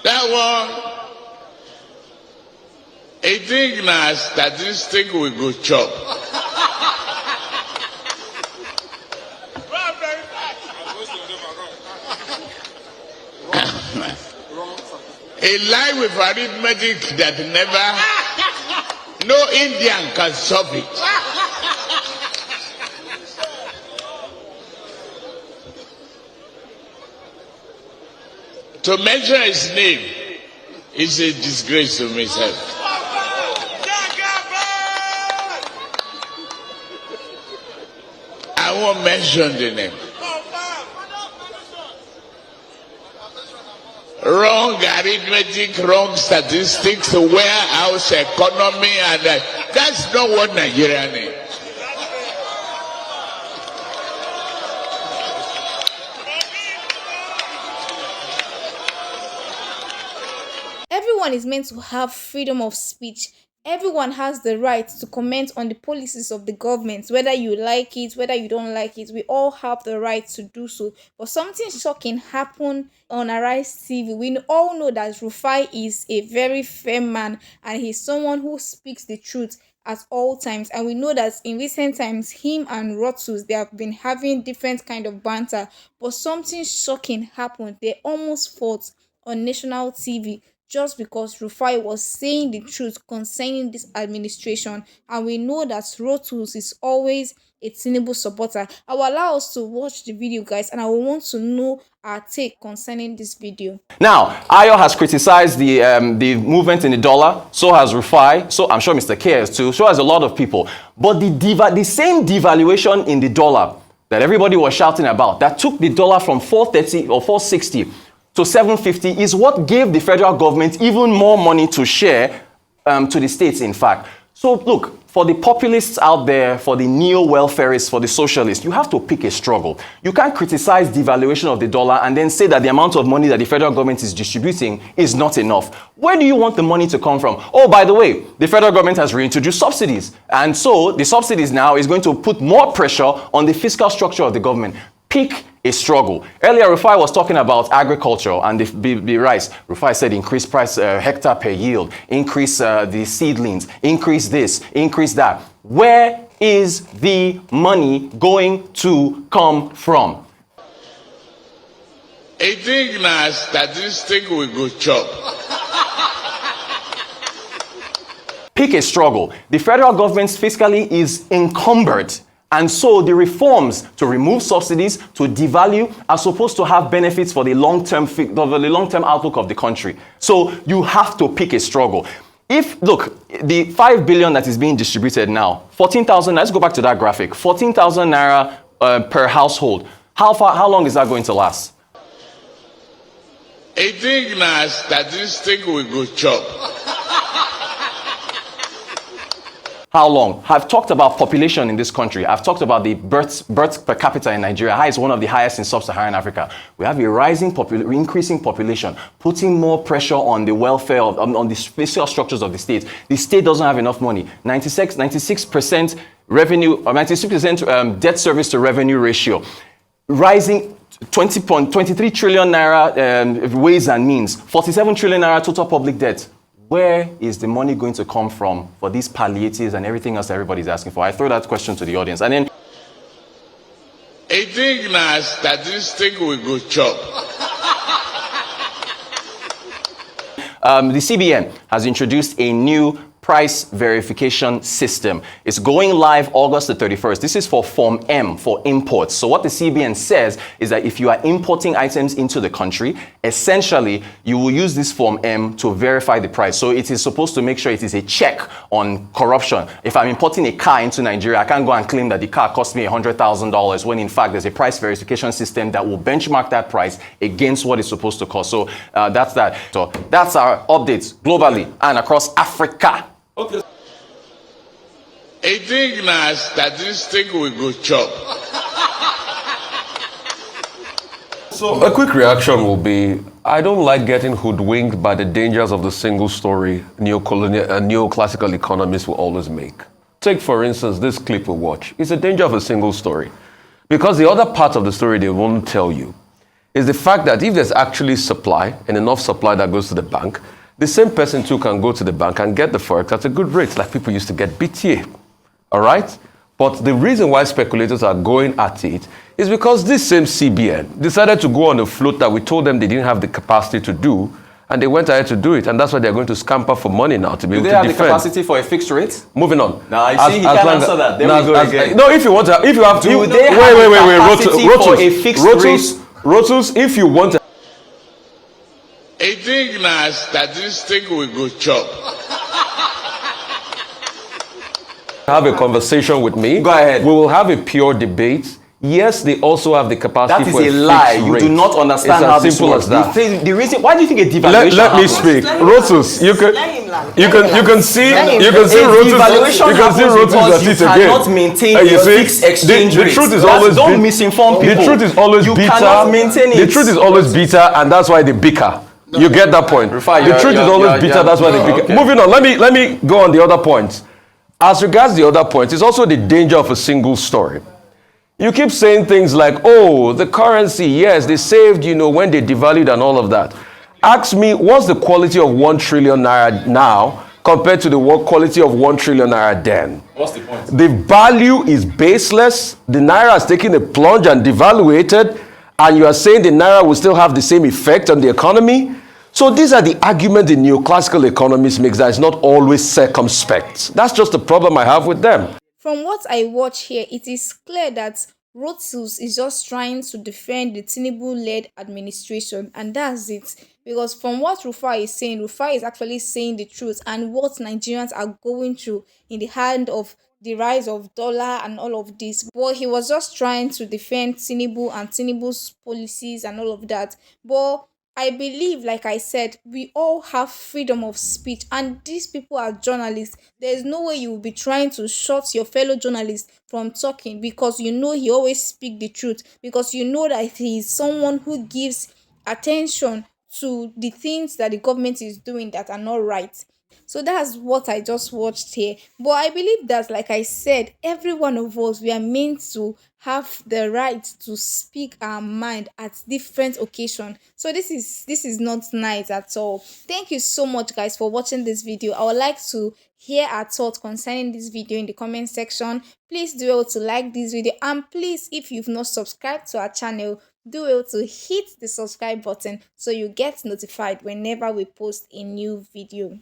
That one, I think na statistic we go chop. A lie with arithmetic that no Indian can solve it. To mention his name is a disgrace to myself. I won't mention the name. Wrong arithmetic, wrong statistics, warehouse economy, and that's not what Nigeria needs. Everyone is meant to have freedom of speech. Everyone has the right to comment on the policies of the government, whether you like it, whether you don't like it. We all have the right to do so. But something shocking happened on Arise TV. We all know that Rufai is a very fair man and he's someone who speaks the truth at all times. And we know that in recent times, him and Rotus, they have been having different kind of banter. But something shocking happened. They almost fought on national TV just because Rufai was saying the truth concerning this administration. And we know that Rotus is always a Tinubu supporter. I will allow us to watch the video, guys, and I will want to know our take concerning this video. Now, Ayo has criticized the movement in the dollar, so has Rufai, so I'm sure Mr. K has too, so has a lot of people. But the same devaluation in the dollar that everybody was shouting about, that took the dollar from 430 or 460 to 750 is what gave the federal government even more money to share to the states, in fact. So look, for the populists out there, for the neo-welfarists, for the socialists, you have to pick a struggle. You can't criticize devaluation of the dollar and then say that the amount of money that the federal government is distributing is not enough. Where do you want the money to come from? Oh, by the way, the federal government has reintroduced subsidies. And so the subsidies now is going to put more pressure on the fiscal structure of the government. Pick a struggle. Earlier, Rufai was talking about agriculture and the rice. Rufai said increase price hectare per yield, increase the seedlings, increase this, increase that. Where is the money going to come from? I think na statistic we go chop. Pick a struggle. The federal government fiscally is encumbered. And so the reforms to remove subsidies, to devalue, are supposed to have benefits for the long-term outlook of the country. So you have to pick a struggle. Look, the 5 billion that is being distributed now, 14,000, let's go back to that graphic, 14,000 naira per household. How long is that going to last? I think na statistic we go chop. How long? I've talked about population in this country. I've talked about the births per capita in Nigeria. High is one of the highest in sub-Saharan Africa. We have a increasing population, putting more pressure on the welfare on the fiscal structures of the state. The state doesn't have enough money. 96% revenue, or 96% debt service to revenue ratio, rising 23 trillion naira ways and means, 47 trillion naira total public debt. Where is the money going to come from for these palliatives and everything else everybody's asking for? I throw that question to the audience. And then I think na statistic we go chop. The CBN has introduced a new price verification system. It's going live August the 31st. This is for Form M, for imports. So what the CBN says is that if you are importing items into the country, essentially you will use this Form M to verify the price. So it is supposed to make sure it is a check on corruption. If I'm importing a car into Nigeria, I can't go and claim that the car cost me $100,000 when in fact there's a price verification system that will benchmark that price against what it's supposed to cost. So that's that. So that's our updates globally and across Africa. Okay. I think na statistic we go chop. So a quick reaction will be, I don't like getting hoodwinked by the dangers of the single story neoclassical economists will always make. Take, for instance, this clip we watch. It's a danger of a single story. Because the other part of the story they won't tell you is the fact that if there's actually supply and enough supply that goes to the bank, the same person too can go to the bank and get the forex at a good rate, like people used to get BTA. All right? But the reason why speculators are going at it is because this same CBN decided to go on a float that we told them they didn't have the capacity to do, and they went ahead to do it, and that's why they're going to scamper for money now to be able to defend. Do they have the capacity for a fixed rate? Moving on. Now, I see he can't answer that. Then we go again. No, if you want to, if you have to, Do they have the capacity for a fixed rate? Rotus, if you want to. I think now statistic we go chop. Have a conversation with me. Go ahead. We will have a pure debate. Yes, they also have the capacity That is for a lie. You rate. do not understand it's how as this simple works. as that. The reason, why do you think a devaluation Let me happens? speak. Rotus, you can see Rotus. Devaluation You can see happens Rotus because you at it again. cannot maintain You your see, fixed exchange the rate. truth is always Don't misinform people. The truth is always you bitter. cannot maintain it. The truth is always bitter, and that's why they bicker. You get that point. The truth is always bitter. That's why they bicker. Okay. Moving on. Let me go on the other points. As regards the other points, it's also the danger of a single story. You keep saying things like, oh, the currency, yes, they saved, when they devalued and all of that. Ask me, what's the quality of 1 trillion naira now compared to the quality of 1 trillion naira then? What's the point? The value is baseless. The naira has taken a plunge and devaluated, and you are saying the naira will still have the same effect on the economy? So these are the arguments the neoclassical economists make that is not always circumspect. That's just the problem I have with them. From what I watch here, it is clear that Rotus is just trying to defend the Tinubu-led administration, and that's it. Because from what Rufai is saying, Rufai is actually saying the truth and what Nigerians are going through in the hand of the rise of dollar and all of this. But he was just trying to defend Tinubu and Tinubu's policies and all of that. But I believe, like I said, we all have freedom of speech, and these people are journalists. There's no way you will be trying to shut your fellow journalist from talking, because he always speak the truth, because that he is someone who gives attention to the things that the government is doing that are not right. So that's what I just watched here. But I believe that, like I said, every one of us, we are meant to have the right to speak our mind at different occasions. So this is not nice at all. Thank you so much, guys, for watching this video. I would like to hear our thoughts concerning this video in the comment section. Please do well to like this video, and please, if you've not subscribed to our channel, do well to hit the subscribe button so you get notified whenever we post a new video.